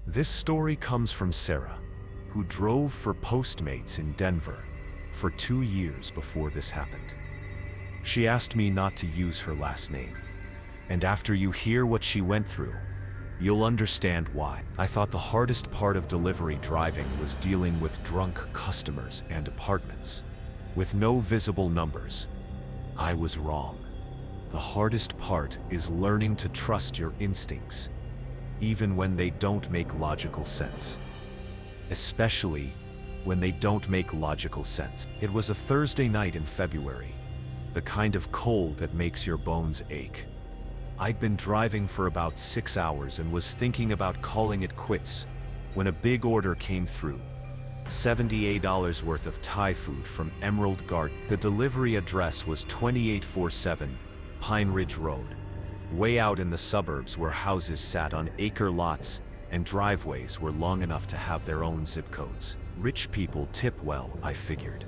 This story comes from Sarah, who drove for Postmates in Denver for 2 years before this happened. She asked me not to use her last name, and after you hear what she went through, you'll understand why. I thought the hardest part of delivery driving was dealing with drunk customers and apartments with no visible numbers. I was wrong. The hardest part is learning to trust your instincts, even when they don't make logical sense. Especially when they don't make logical sense. It was a Thursday night in February, the kind of cold that makes your bones ache. I'd been driving for about 6 hours and was thinking about calling it quits when a big order came through. $78 worth of Thai food from Emerald Garden. The delivery address was 2847 Pine Ridge Road, way out in the suburbs where houses sat on acre lots and driveways were long enough to have their own zip codes. Rich people tip well, I figured.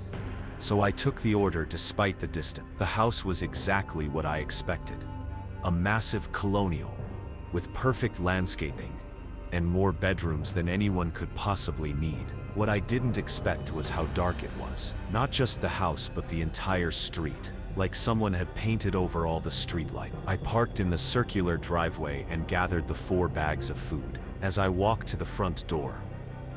So I took the order despite the distance. The house was exactly what I expected. A massive colonial, with perfect landscaping, and more bedrooms than anyone could possibly need. What I didn't expect was how dark it was. Not just the house, but the entire street, like someone had painted over all the streetlight. I parked in the circular driveway and gathered the 4 bags of food. As I walked to the front door,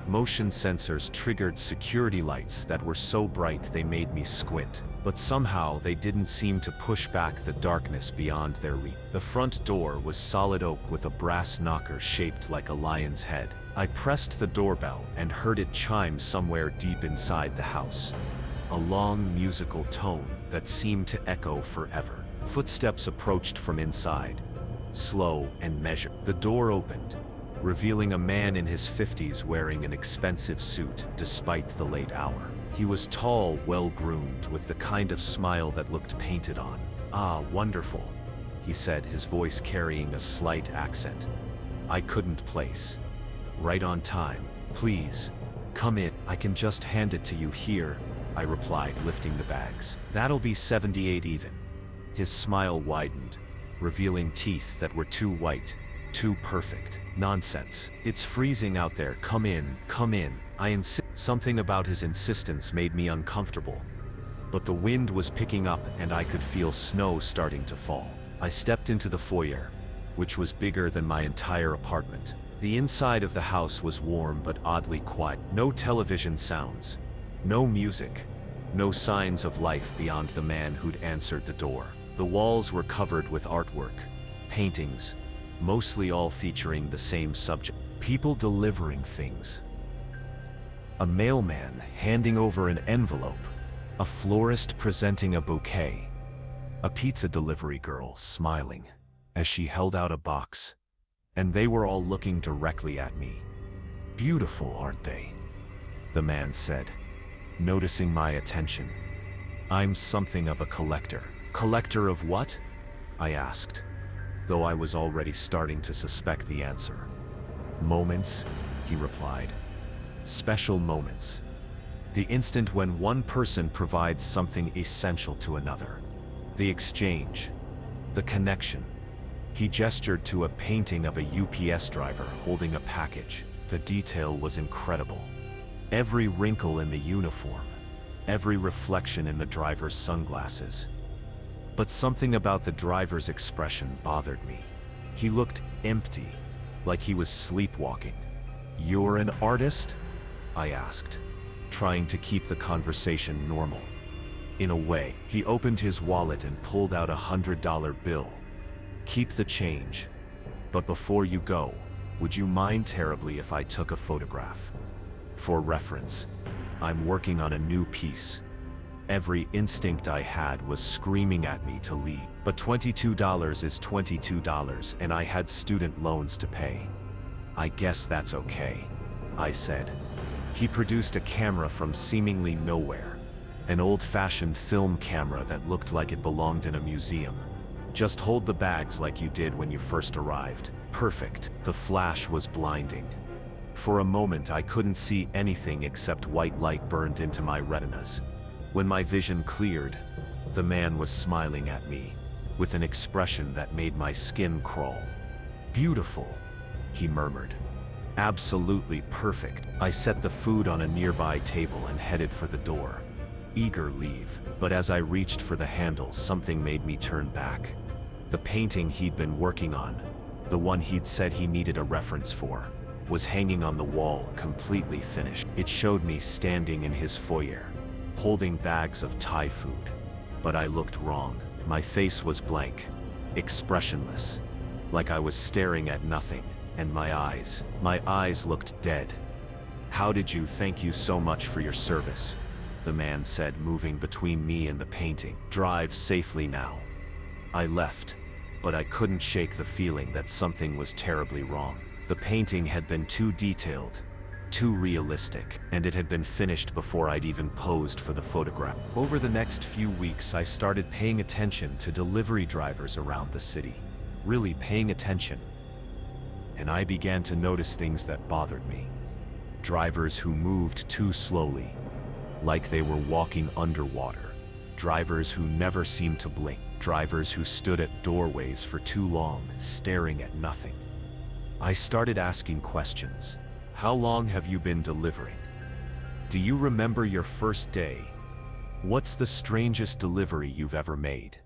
motion sensors triggered security lights that were so bright they made me squint. But somehow they didn't seem to push back the darkness beyond their reach. The front door was solid oak with a brass knocker shaped like a lion's head. I pressed the doorbell and heard it chime somewhere deep inside the house. A long musical tone that seemed to echo forever. Footsteps approached from inside, slow and measured. The door opened, revealing a man in his 50s wearing an expensive suit despite the late hour. He was tall, well-groomed, with the kind of smile that looked painted on. "Ah, wonderful," he said, his voice carrying a slight accent I couldn't place. "Right on time. Please, come in. I can just hand it to you here," I replied, lifting the bags. "That'll be 78 even." His smile widened, revealing teeth that were too white, too perfect. "Nonsense. It's freezing out there. Come in, come in." I insisted. Something about his insistence made me uncomfortable, but the wind was picking up and I could feel snow starting to fall. I stepped into the foyer, which was bigger than my entire apartment. The inside of the house was warm but oddly quiet. No television sounds, no music, no signs of life beyond the man who'd answered the door. The walls were covered with artwork, paintings, mostly all featuring the same subject: people delivering things. A mailman handing over an envelope, a florist presenting a bouquet, a pizza delivery girl smiling as she held out a box, and they were all looking directly at me. "Beautiful, aren't they?" the man said, noticing my attention. "I'm something of a collector." "Collector of what?" I asked, though I was already starting to suspect the answer. "Moments," he replied. "Special moments. The instant when one person provides something essential to another. The exchange. The connection." He gestured to a painting of a UPS driver holding a package. The detail was incredible. Every wrinkle in the uniform, every reflection in the driver's sunglasses. But something about the driver's expression bothered me. He looked empty, like he was sleepwalking. "You're an artist?" I asked, trying to keep the conversation normal. In a way, he opened his wallet and pulled out a $100 bill. "Keep the change. But before you go, would you mind terribly if I took a photograph? For reference, I'm working on a new piece." Every instinct I had was screaming at me to leave. But $22 is $22, and I had student loans to pay. "I guess that's okay," I said. He produced a camera from seemingly nowhere, an old-fashioned film camera that looked like it belonged in a museum. "Just hold the bags like you did when you first arrived." Perfect. The flash was blinding. For a moment I couldn't see anything except white light burned into my retinas. When my vision cleared, the man was smiling at me, with an expression that made my skin crawl. "Beautiful," he murmured. Absolutely perfect. I set the food on a nearby table and headed for the door. Eager leave, but as I reached for the handle, something made me turn back. The painting he'd been working on, the one he'd said he needed a reference for, was hanging on the wall, completely finished. It showed me standing in his foyer, holding bags of Thai food. But I looked wrong. My face was blank, expressionless, like I was staring at nothing, and my eyes looked dead. "How did you? Thank you so much for your service," the man said, moving between me and the painting. "Drive safely now." I left, but I couldn't shake the feeling that something was terribly wrong. The painting had been too detailed, too realistic, and it had been finished before I'd even posed for the photograph. Over the next few weeks, I started paying attention to delivery drivers around the city. Really paying attention. And I began to notice things that bothered me. Drivers who moved too slowly, like they were walking underwater. Drivers who never seemed to blink. Drivers who stood at doorways for too long, staring at nothing. I started asking questions. How long have you been delivering? Do you remember your first day? What's the strangest delivery you've ever made?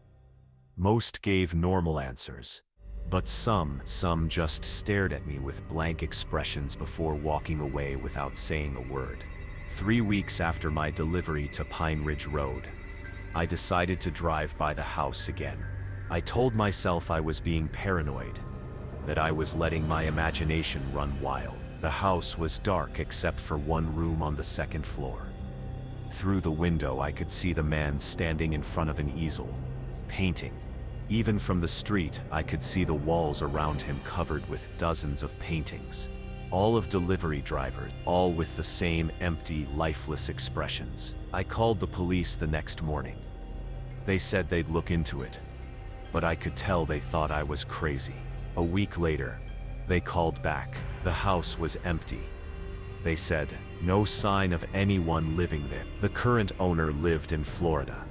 Most gave normal answers, but some just stared at me with blank expressions before walking away without saying a word. 3 weeks after my delivery to Pine Ridge Road, I decided to drive by the house again. I told myself I was being paranoid, that I was letting my imagination run wild. The house was dark except for one room on the second floor. Through the window, I could see the man standing in front of an easel, painting. Even from the street, I could see the walls around him covered with dozens of paintings. All of delivery drivers, all with the same empty, lifeless expressions. I called the police the next morning. They said they'd look into it, but I could tell they thought I was crazy. A week later, they called back. The house was empty. They said, no sign of anyone living there. The current owner lived in Florida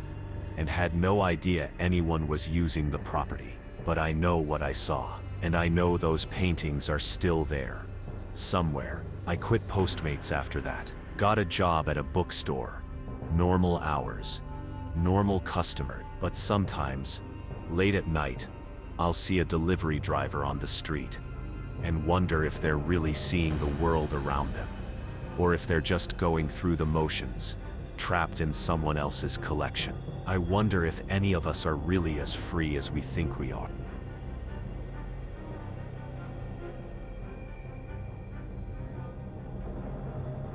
and had no idea anyone was using the property. But I know what I saw, and I know those paintings are still there, somewhere. I quit Postmates after that. Got a job at a bookstore. Normal hours, normal customer. But sometimes, late at night, I'll see a delivery driver on the street and wonder if they're really seeing the world around them, or if they're just going through the motions, trapped in someone else's collection. I wonder if any of us are really as free as we think we are.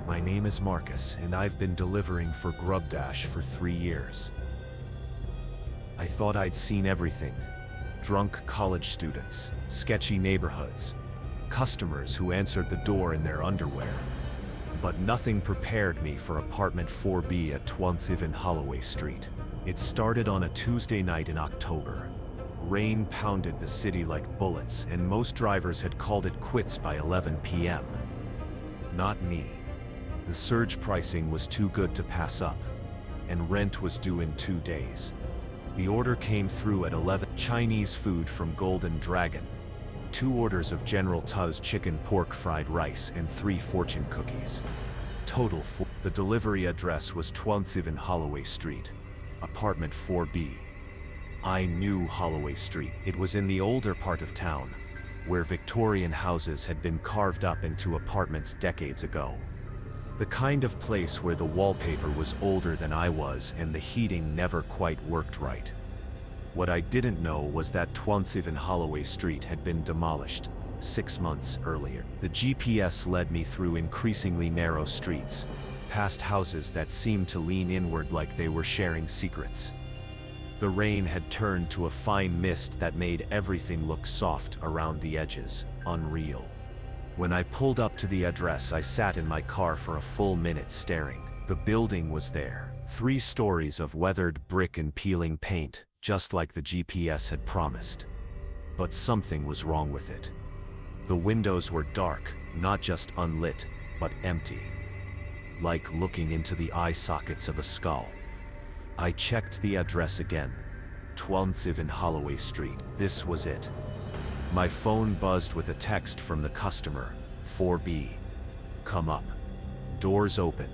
My name is Marcus, and I've been delivering for GrubDash for 3 years. I thought I'd seen everything. Drunk college students, sketchy neighborhoods, customers who answered the door in their underwear. But nothing prepared me for apartment 4B at 27 Holloway Street. It started on a Tuesday night in October. Rain pounded the city like bullets, and most drivers had called it quits by 11 p.m. Not me. The surge pricing was too good to pass up, and rent was due in 2 days. The order came through at 11. Chinese food from Golden Dragon, 2 orders of General Tso's chicken pork fried rice, and 3 fortune cookies. Total 4. The delivery address was 27 Holloway Street, apartment 4B. I knew Holloway Street. It was in the older part of town, where Victorian houses had been carved up into apartments decades ago. The kind of place where the wallpaper was older than I was and the heating never quite worked right. What I didn't know was that 27 Holloway Street had been demolished 6 months earlier. The GPS led me through increasingly narrow streets, past houses that seemed to lean inward like they were sharing secrets. The rain had turned to a fine mist that made everything look soft around the edges, unreal. When I pulled up to the address, I sat in my car for a full minute staring. The building was there, 3 stories of weathered brick and peeling paint, just like the GPS had promised. But something was wrong with it. The windows were dark, not just unlit, but empty. Like looking into the eye sockets of a skull. I checked the address again. 27 Holloway Street. This was it. My phone buzzed with a text from the customer. 4B. Come up. Doors open.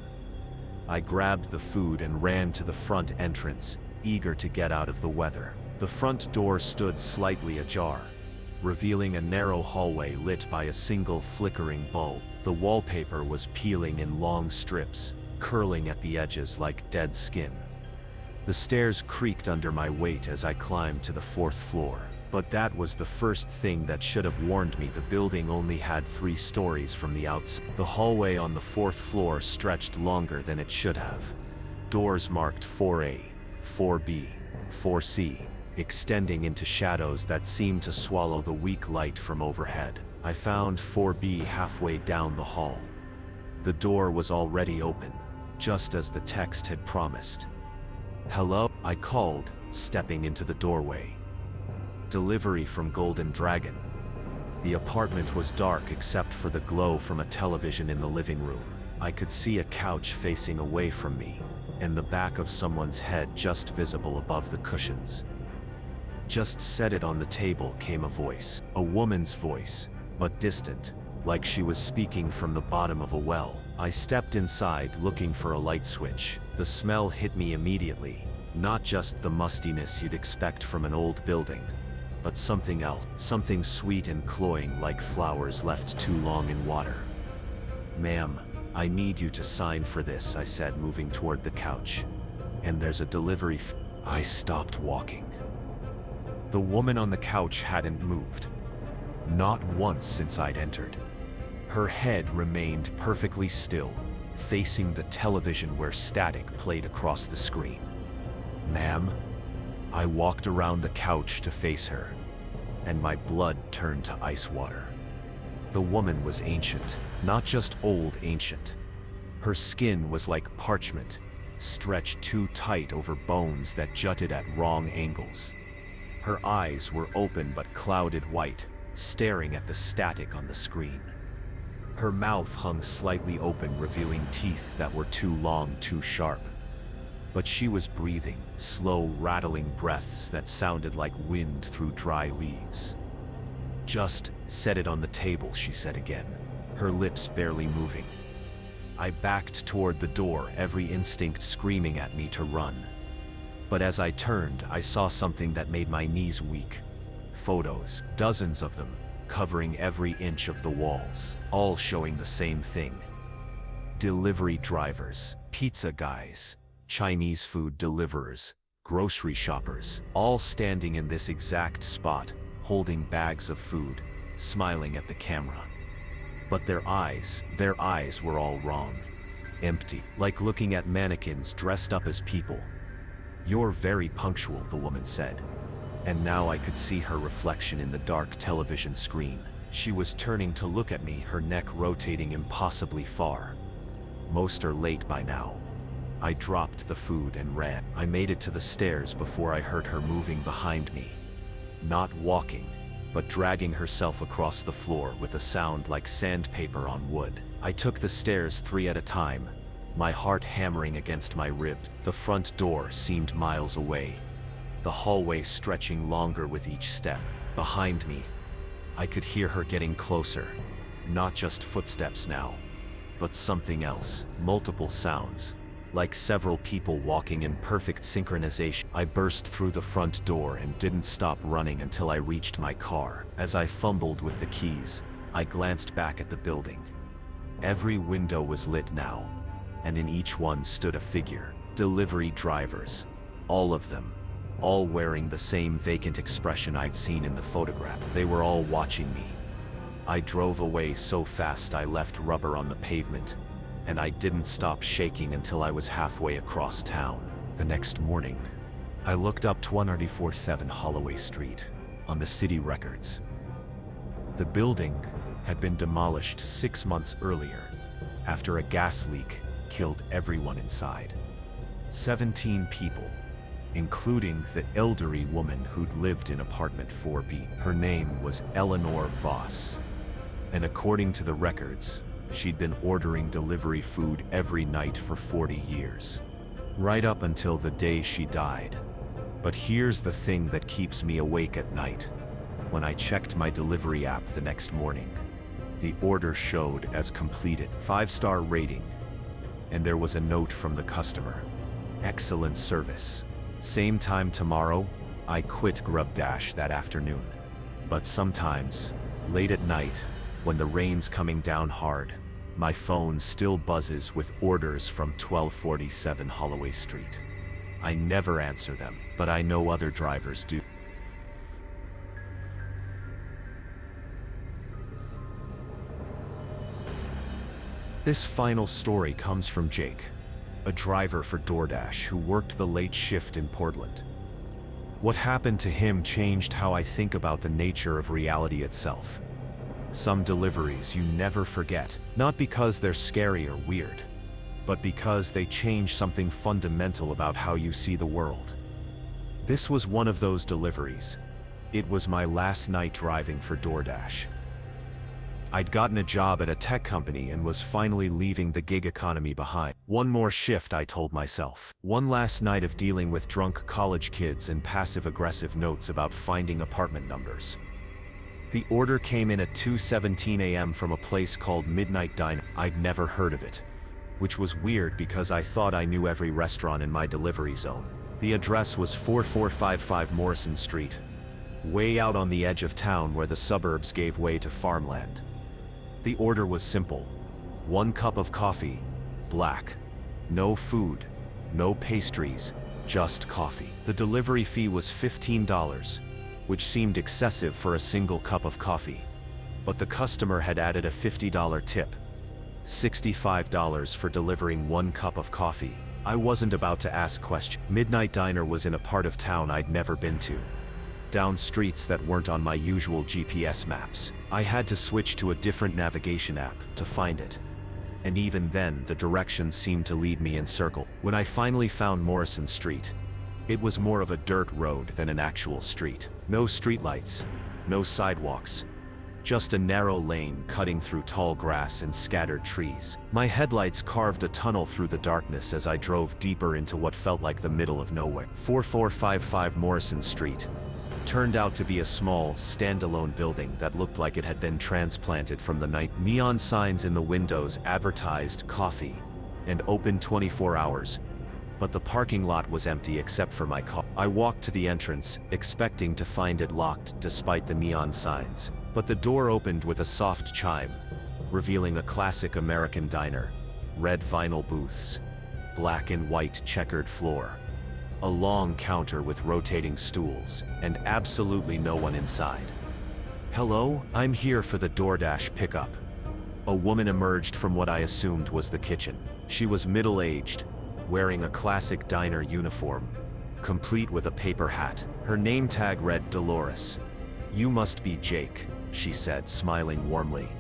I grabbed the food and ran to the front entrance, eager to get out of the weather. The front door stood slightly ajar, revealing a narrow hallway lit by a single flickering bulb. The wallpaper was peeling in long strips, curling at the edges like dead skin. The stairs creaked under my weight as I climbed to the 4th floor. But that was the first thing that should have warned me. The building only had 3 stories from the outside. The hallway on the 4th floor stretched longer than it should have. Doors marked 4A, 4B, 4C, extending into shadows that seemed to swallow the weak light from overhead. I found 4B halfway down the hall. The door was already open, just as the text had promised. "Hello?" I called, stepping into the doorway. "Delivery from Golden Dragon." The apartment was dark except for the glow from a television in the living room. I could see a couch facing away from me, and the back of someone's head just visible above the cushions. "Just set it on the table," came a voice. A woman's voice, but distant, like she was speaking from the bottom of a well. I stepped inside, looking for a light switch. The smell hit me immediately, not just the mustiness you'd expect from an old building, but something else, something sweet and cloying like flowers left too long in water. "Ma'am, I need you to sign for this," I said, moving toward the couch. "And there's a delivery fee." I stopped walking. The woman on the couch hadn't moved. Not once since I'd entered. Her head remained perfectly still, facing the television where static played across the screen. "Ma'am?" I walked around the couch to face her, and my blood turned to ice water. The woman was ancient, not just old ancient. Her skin was like parchment, stretched too tight over bones that jutted at wrong angles. Her eyes were open but clouded white, staring at the static on the screen. Her mouth hung slightly open, revealing teeth that were too long, too sharp. But she was breathing, slow, rattling breaths that sounded like wind through dry leaves. "Just set it on the table," she said again, her lips barely moving. I backed toward the door, every instinct screaming at me to run. But as I turned, I saw something that made my knees weak. Photos, dozens of them, covering every inch of the walls, all showing the same thing. Delivery drivers, pizza guys, Chinese food deliverers, grocery shoppers, all standing in this exact spot, holding bags of food, smiling at the camera. But their eyes were all wrong. Empty, like looking at mannequins dressed up as people. "You're very punctual," the woman said. And now I could see her reflection in the dark television screen. She was turning to look at me, her neck rotating impossibly far. "Most are late by now." I dropped the food and ran. I made it to the stairs before I heard her moving behind me. Not walking, but dragging herself across the floor with a sound like sandpaper on wood. I took the stairs 3 at a time, my heart hammering against my ribs. The front door seemed miles away, the hallway stretching longer with each step. Behind me, I could hear her getting closer. Not just footsteps now, but something else. Multiple sounds, like several people walking in perfect synchronization. I burst through the front door and didn't stop running until I reached my car. As I fumbled with the keys, I glanced back at the building. Every window was lit now, and in each one stood a figure. Delivery drivers, all of them, all wearing the same vacant expression I'd seen in the photograph. They were all watching me. I drove away so fast I left rubber on the pavement, and I didn't stop shaking until I was halfway across town. The next morning, I looked up 147 Holloway Street on the city records. The building had been demolished 6 months earlier after a gas leak killed everyone inside. 17 people, including the elderly woman who'd lived in apartment 4B. Her name was Eleanor Voss, and according to the records, she'd been ordering delivery food every night for 40 years, right up until the day she died. But here's the thing that keeps me awake at night. When I checked my delivery app the next morning, The order showed as completed, 5-star rating, and there was a note from the customer. Excellent service. Same time tomorrow. I quit GrubDash that afternoon. But sometimes, late at night, when the rain's coming down hard, my phone still buzzes with orders from 1247 Holloway Street. I never answer them, but I know other drivers do. This final story comes from Jake, a driver for DoorDash who worked the late shift in Portland. What happened to him changed how I think about the nature of reality itself. Some deliveries you never forget, not because they're scary or weird, but because they change something fundamental about how you see the world. This was one of those deliveries. It was my last night driving for DoorDash. I'd gotten a job at a tech company and was finally leaving the gig economy behind. One more shift, I told myself. One last night of dealing with drunk college kids and passive-aggressive notes about finding apartment numbers. The order came in at 2:17 a.m. from a place called Midnight Diner. I'd never heard of it, which was weird because I thought I knew every restaurant in my delivery zone. The address was 4455 Morrison Street, way out on the edge of town where the suburbs gave way to farmland. The order was simple. 1 cup of coffee, black. No food, no pastries, just coffee. The delivery fee was $15, which seemed excessive for a single cup of coffee. But the customer had added a $50 tip. $65 for delivering 1 cup of coffee. I wasn't about to ask questions. Midnight Diner was in a part of town I'd never been to, down streets that weren't on my usual GPS maps. I had to switch to a different navigation app to find it. And even then, the directions seemed to lead me in circles. When I finally found Morrison Street, it was more of a dirt road than an actual street. No streetlights, no sidewalks, just a narrow lane cutting through tall grass and scattered trees. My headlights carved a tunnel through the darkness as I drove deeper into what felt like the middle of nowhere. 4455 Morrison Street turned out to be a small, standalone building that looked like it had been transplanted from the night. Neon signs in the windows advertised coffee and open 24 hours, but the parking lot was empty except for my car. I walked to the entrance, expecting to find it locked despite the neon signs, but the door opened with a soft chime, revealing a classic American diner. Red vinyl booths, black and white checkered floor, a long counter with rotating stools, and absolutely no one inside. "Hello, I'm here for the DoorDash pickup." A woman emerged from what I assumed was the kitchen. She was middle-aged, wearing a classic diner uniform, complete with a paper hat. Her name tag read Dolores. "You must be Jake," she said, smiling warmly.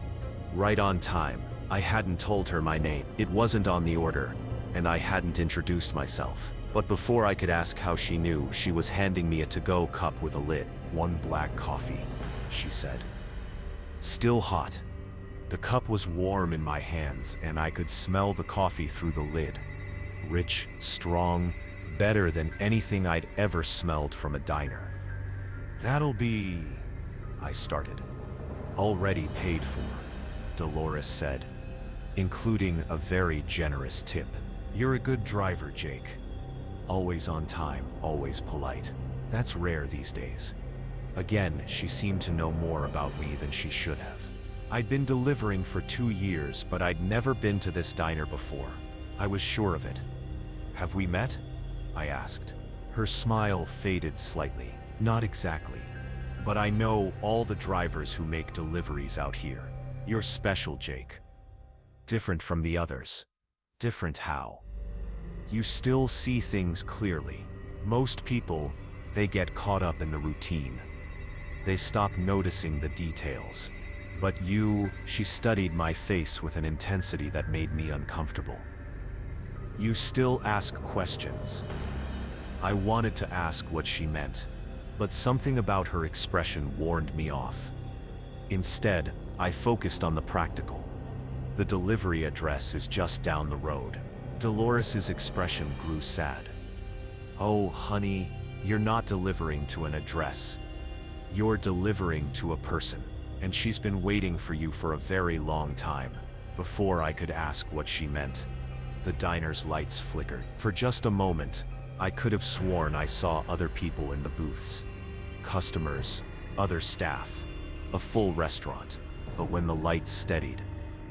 Right on time. I hadn't told her my name. It wasn't on the order, and I hadn't introduced myself. But before I could ask how she knew, she was handing me a to-go cup with a lid. "1 black coffee," she said. Still hot. The cup was warm in my hands, and I could smell the coffee through the lid. Rich, strong, better than anything I'd ever smelled from a diner. "That'll be..." I started. "Already paid for," Dolores said, including a very generous tip. "You're a good driver, Jake. Always on time, always polite. That's rare these days." Again, she seemed to know more about me than she should have. I'd been delivering for 2 years, but I'd never been to this diner before. I was sure of it. "Have we met?" I asked. Her smile faded slightly. "Not exactly. But I know all the drivers who make deliveries out here. You're special, Jake. Different from the others." "Different how?" "You still see things clearly. Most people, they get caught up in the routine. They stop noticing the details. But you..." She studied my face with an intensity that made me uncomfortable. "You still ask questions." I wanted to ask what she meant, but something about her expression warned me off. Instead, I focused on the practical. "The delivery address is just down the road." Dolores's expression grew sad. "Oh, honey, you're not delivering to an address. You're delivering to a person." And she's been waiting for you for a very long time." Before I could ask what she meant, the diner's lights flickered. For just a moment, I could have sworn I saw other people in the booths. Customers, other staff, a full restaurant. But when the lights steadied,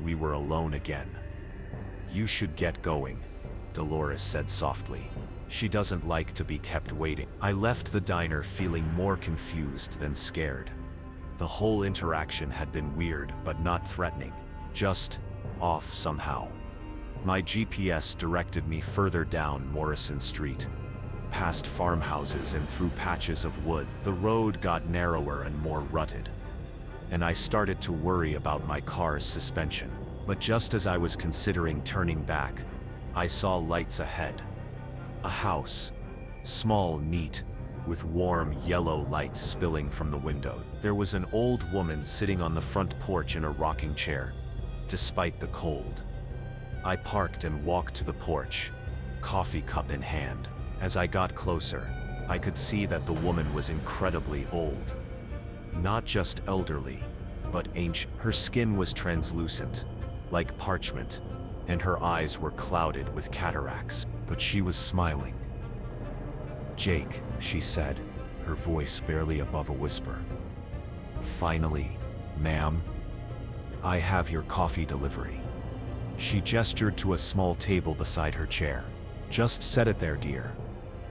we were alone again. "You should get going," Dolores said softly. "She doesn't like to be kept waiting." I left the diner feeling more confused than scared. The whole interaction had been weird but not threatening, just off somehow. My GPS directed me further down Morrison Street, past farmhouses and through patches of wood. The road got narrower and more rutted, and I started to worry about my car's suspension. But just as I was considering turning back, I saw lights ahead. A house, small, neat, with warm yellow light spilling from the window. There was an old woman sitting on the front porch in a rocking chair, despite the cold. I parked and walked to the porch, coffee cup in hand. As I got closer, I could see that the woman was incredibly old. Not just elderly, but ancient. Her skin was translucent, like parchment, and her eyes were clouded with cataracts, but she was smiling. "Jake," she said, her voice barely above a whisper. "Finally, ma'am. I have your coffee delivery." She gestured to a small table beside her chair. "Just set it there, dear,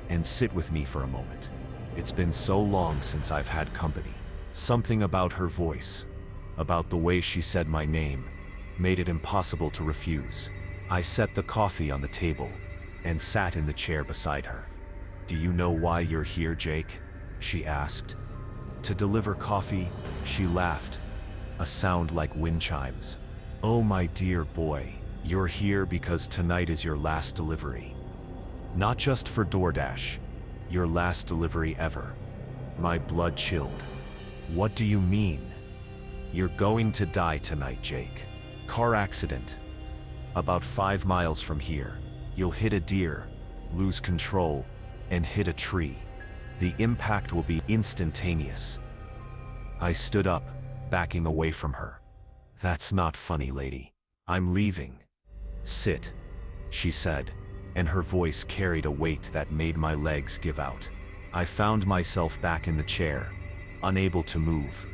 and sit with me for a moment. It's been so long since I've had company." Something about her voice, about the way she said my name, made it impossible to refuse. I set the coffee on the table and sat in the chair beside her. "Do you know why you're here, Jake?" she asked. "To deliver coffee?" She laughed, a sound like wind chimes. "Oh, my dear boy, you're here because tonight is your last delivery. Not just for DoorDash, your last delivery ever." My blood chilled. "What do you mean?" "You're going to die tonight, Jake. Car accident. About 5 miles from here. You'll hit a deer, lose control, and hit a tree. The impact will be instantaneous." I stood up, backing away from her. "That's not funny, lady. I'm leaving." "Sit," she said, and her voice carried a weight that made my legs give out. I found myself back in the chair, unable to move.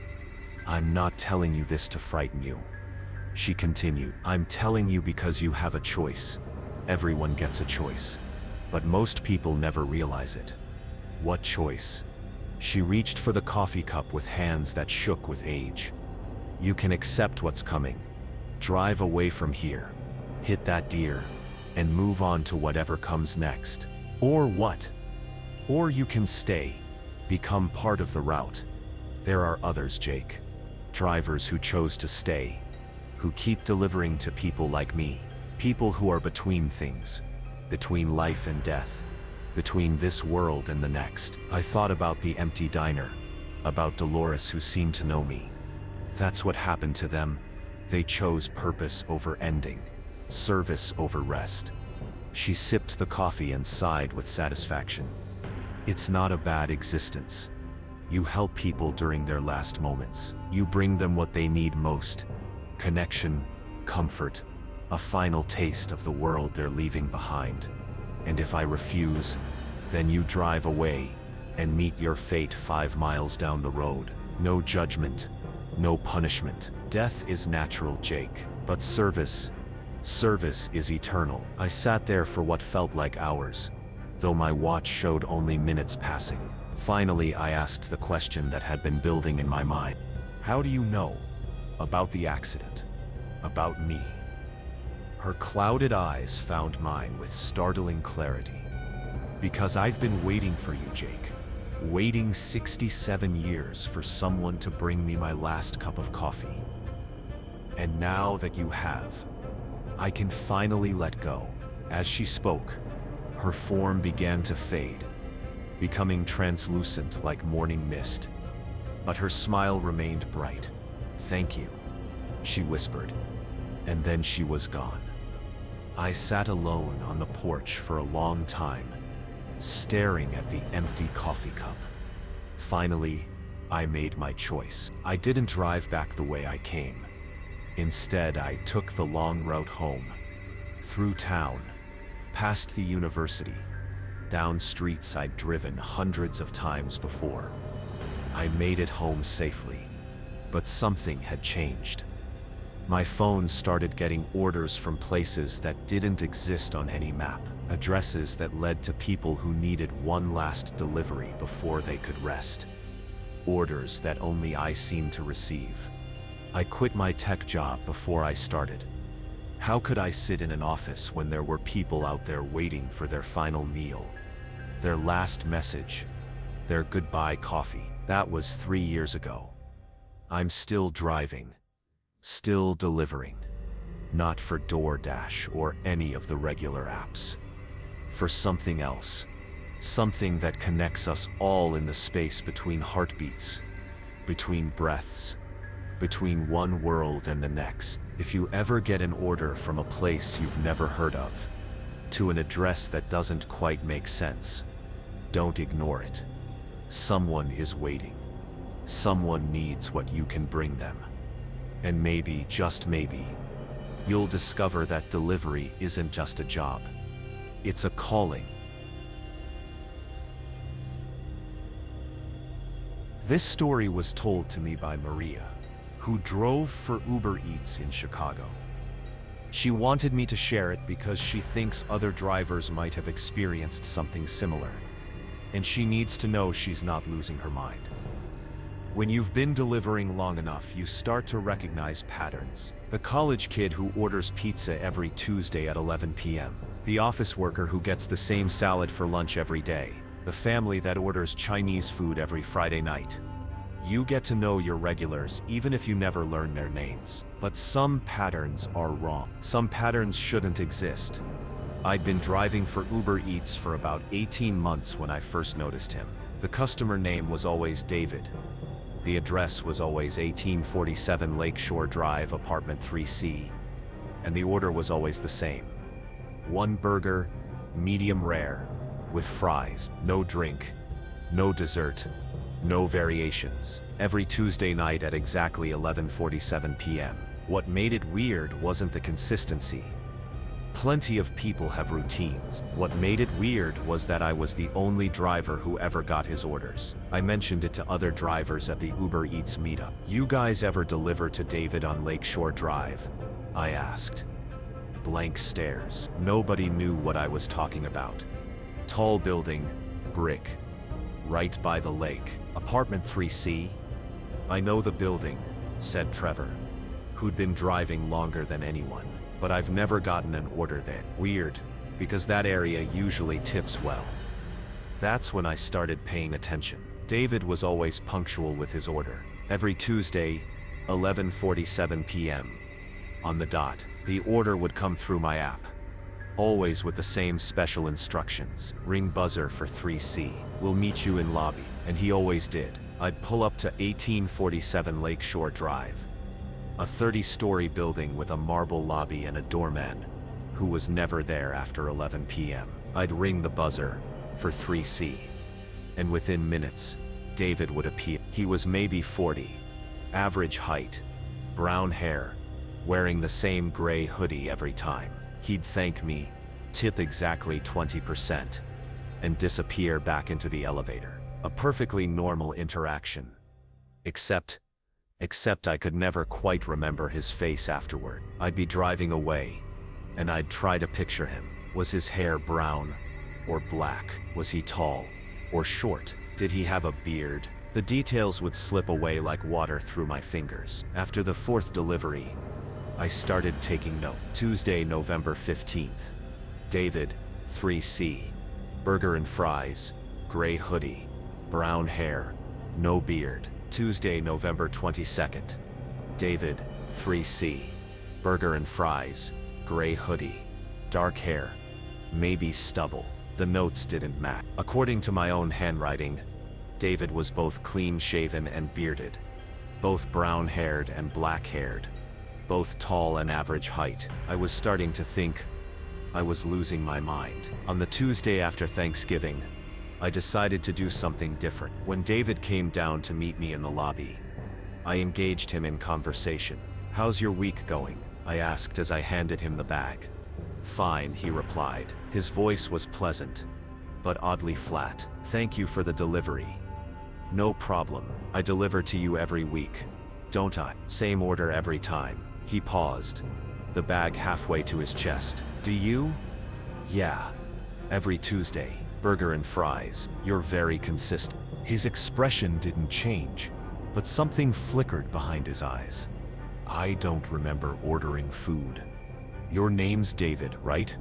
"I'm not telling you this to frighten you," she continued. "I'm telling you because you have a choice. Everyone gets a choice, but most people never realize it." "What choice?" She reached for the coffee cup with hands that shook with age. "You can accept what's coming, drive away from here, hit that deer, and move on to whatever comes next. Or what? Or you can stay, become part of the route. There are others, Jake. Drivers who chose to stay, who keep delivering to people like me. People who are between things, between life and death, between this world and the next." I thought about the empty diner, about Dolores who seemed to know me. That's what happened to them. They chose purpose over ending, service over rest. She sipped the coffee and sighed with satisfaction. "It's not a bad existence. You help people during their last moments. You bring them what they need most: connection, comfort, a final taste of the world they're leaving behind. And if I refuse, then you drive away and meet your fate 5 miles down the road. No judgment, no punishment. Death is natural, Jake, but service is eternal." I sat there for what felt like hours, though my watch showed only minutes passing. Finally, I asked the question that had been building in my mind. "How do you know about the accident? About me?" Her clouded eyes found mine with startling clarity. "Because I've been waiting for you, Jake. Waiting 67 years for someone to bring me my last cup of coffee. And now that you have, I can finally let go." As she spoke, her form began to fade, becoming translucent like morning mist. But her smile remained bright. "Thank you," she whispered, and then she was gone. I sat alone on the porch for a long time, staring at the empty coffee cup. Finally, I made my choice. I didn't drive back the way I came. Instead, I took the long route home. Through town, past the university, down streets I'd driven hundreds of times before. I made it home safely, but something had changed. My phone started getting orders from places that didn't exist on any map, addresses that led to people who needed one last delivery before they could rest. Orders that only I seemed to receive. I quit my tech job before I started. How could I sit in an office when there were people out there waiting for their final meal, their last message, their goodbye coffee? That was 3 years ago. I'm still driving, still delivering, not for DoorDash or any of the regular apps. For something else, something that connects us all in the space between heartbeats, between breaths, between one world and the next. If you ever get an order from a place you've never heard of, to an address that doesn't quite make sense, don't ignore it. Someone is waiting. Someone needs what you can bring them. And maybe, just maybe, you'll discover that delivery isn't just a job. It's a calling. This story was told to me by Maria, who drove for Uber Eats in Chicago. She wanted me to share it because she thinks other drivers might have experienced something similar, and she needs to know she's not losing her mind. When you've been delivering long enough, you start to recognize patterns. The college kid who orders pizza every Tuesday at 11 p.m., the office worker who gets the same salad for lunch every day, the family that orders Chinese food every Friday night. You get to know your regulars even if you never learn their names. But some patterns are wrong. Some patterns shouldn't exist. I'd been driving for Uber Eats for about 18 months when I first noticed him. The customer name was always David. The address was always 1847 Lakeshore Drive, apartment 3C. And the order was always the same. One burger, medium rare, with fries, no drink, no dessert, no variations. Every Tuesday night at exactly 11:47 p.m. What made it weird wasn't the consistency. Plenty of people have routines. What made it weird was that I was the only driver who ever got his orders. I mentioned it to other drivers at the Uber Eats meetup. You guys ever deliver to David on Lakeshore Drive? I asked. Blank stares. Nobody knew what I was talking about. Tall building, brick, right by the lake. Apartment 3C? I know the building, said Trevor, who'd been driving longer than anyone. But I've never gotten an order there. Weird, because that area usually tips well. That's when I started paying attention. David was always punctual with his order. Every Tuesday, 11:47 p.m. On the dot, the order would come through my app. Always with the same special instructions. Ring buzzer for 3C. We'll meet you in lobby. And he always did. I'd pull up to 1847 Lakeshore Drive. A 30-story building with a marble lobby and a doorman, who was never there after 11 p.m. I'd ring the buzzer for 3C. And within minutes, David would appear. He was maybe 40, average height, brown hair, wearing the same gray hoodie every time. He'd thank me, tip exactly 20%, and disappear back into the elevator. A perfectly normal interaction. Except I could never quite remember his face afterward. I'd be driving away, and I'd try to picture him. Was his hair brown or black? Was he tall or short? Did he have a beard? The details would slip away like water through my fingers. After the fourth delivery, I started taking note. Tuesday, November 15th. David, 3C. Burger and fries, gray hoodie, brown hair, no beard. Tuesday, November 22nd. David, 3C. Burger and fries, gray hoodie, dark hair, maybe stubble. The notes didn't match. According to my own handwriting, David was both clean-shaven and bearded, both brown-haired and black-haired, both tall and average height. I was starting to think I was losing my mind. On the Tuesday after Thanksgiving, I decided to do something different. When David came down to meet me in the lobby, I engaged him in conversation. "How's your week going?" I asked as I handed him the bag. "Fine," he replied. His voice was pleasant, but oddly flat. "Thank you for the delivery." "No problem. I deliver to you every week, don't I?" "Same order every time." He paused, the bag halfway to his chest. "Do you?" "Yeah. Every Tuesday. Burger and fries." "You're very consistent." His expression didn't change, but something flickered behind his eyes. "I don't remember ordering food." "Your name's David, right?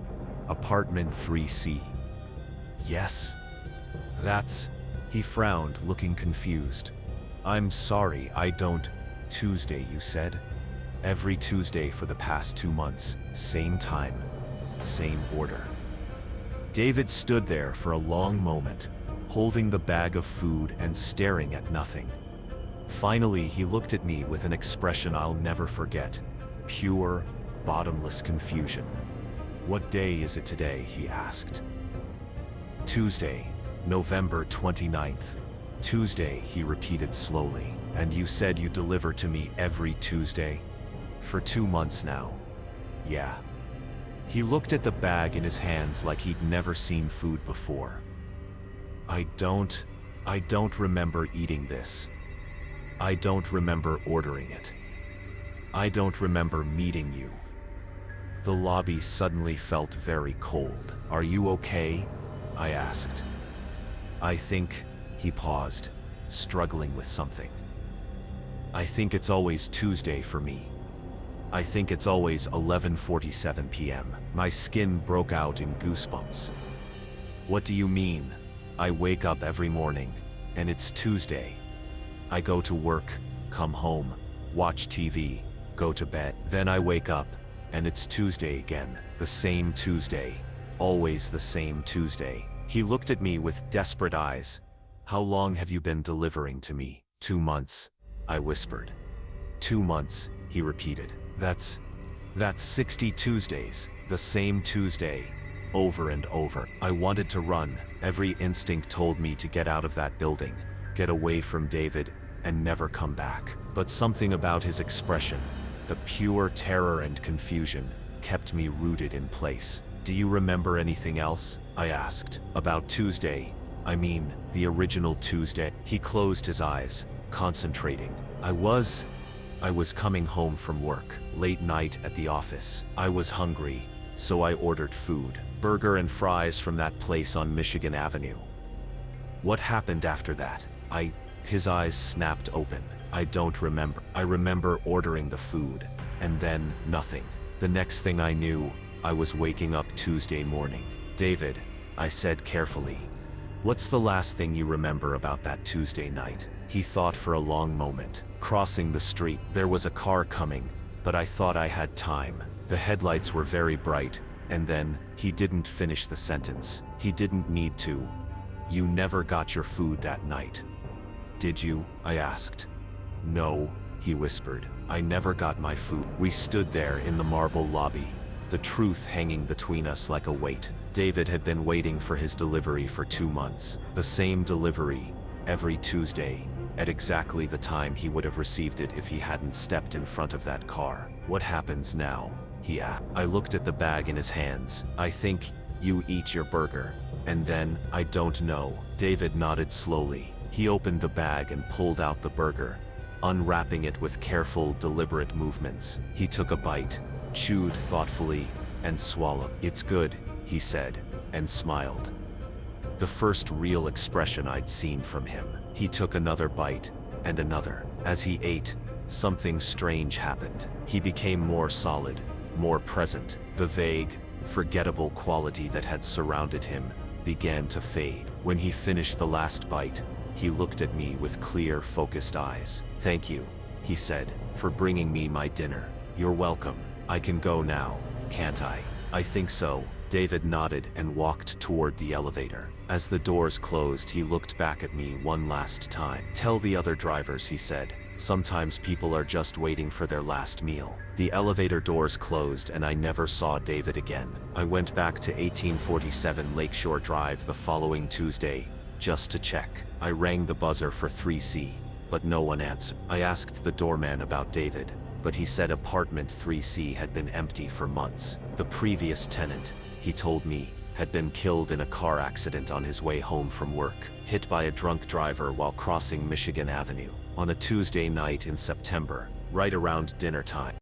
Apartment 3C. "Yes. That's..." He frowned, looking confused. "I'm sorry, I don't..." "Tuesday, you said?" "Every Tuesday for the past 2 months. Same time. Same order." David stood there for a long moment, holding the bag of food and staring at nothing. Finally, he looked at me with an expression I'll never forget. Pure, bottomless confusion. "What day is it today?" he asked. "Tuesday, November 29th. "Tuesday," he repeated slowly. "And you said you deliver to me every Tuesday?" "For 2 months now." "Yeah." He looked at the bag in his hands like he'd never seen food before. I don't remember eating this. I don't remember ordering it. I don't remember meeting you." The lobby suddenly felt very cold. "Are you okay?" I asked. "I think..." He paused, struggling with something. "I think it's always Tuesday for me. I think it's always 11:47 p.m. My skin broke out in goosebumps. "What do you mean?" "I wake up every morning, and it's Tuesday. I go to work, come home, watch TV, go to bed. Then I wake up, and it's Tuesday again. The same Tuesday. Always the same Tuesday." He looked at me with desperate eyes. "How long have you been delivering to me?" 2 months, I whispered. 2 months, he repeated. That's 60 Tuesdays, the same Tuesday, over and over." I wanted to run. Every instinct told me to get out of that building, get away from David, and never come back. But something about his expression, the pure terror and confusion, kept me rooted in place. "Do you remember anything else?" I asked. "About Tuesday, I mean, the original Tuesday." He closed his eyes, concentrating. I was coming home from work, late night at the office. I was hungry, so I ordered food. Burger and fries from that place on Michigan Avenue. "What happened after that?" His eyes snapped open. "I don't remember. I remember ordering the food, and then nothing. The next thing I knew, I was waking up Tuesday morning." "David," I said carefully, "what's the last thing you remember about that Tuesday night?" He thought for a long moment. "Crossing the street, there was a car coming, but I thought I had time. The headlights were very bright, and then..." He didn't finish the sentence. He didn't need to. "You never got your food that night, did you?" I asked. "No," he whispered. "I never got my food." We stood there in the marble lobby, the truth hanging between us like a weight. David had been waiting for his delivery for 2 months. The same delivery, every Tuesday, at exactly the time he would have received it if he hadn't stepped in front of that car. "What happens now?" he asked. I looked at the bag in his hands. "I think you eat your burger, and then..." "I don't know." David nodded slowly. He opened the bag and pulled out the burger, unwrapping it with careful, deliberate movements. He took a bite, chewed thoughtfully, and swallowed. "It's good," he said, and smiled. The first real expression I'd seen from him. He took another bite, and another. As he ate, something strange happened. He became more solid, more present. The vague, forgettable quality that had surrounded him began to fade. When he finished the last bite, he looked at me with clear, focused eyes. "Thank you," he said, "for bringing me my dinner." "You're welcome. I can go now, can't I?" "I think so." David nodded and walked toward the elevator. As the doors closed, he looked back at me one last time. "Tell the other drivers," he said. "Sometimes people are just waiting for their last meal." The elevator doors closed and I never saw David again. I went back to 1847 Lakeshore Drive the following Tuesday, just to check. I rang the buzzer for 3C, but no one answered. I asked the doorman about David, but he said apartment 3C had been empty for months. The previous tenant, he told me, had been killed in a car accident on his way home from work, hit by a drunk driver while crossing Michigan Avenue on a Tuesday night in September, right around dinner time.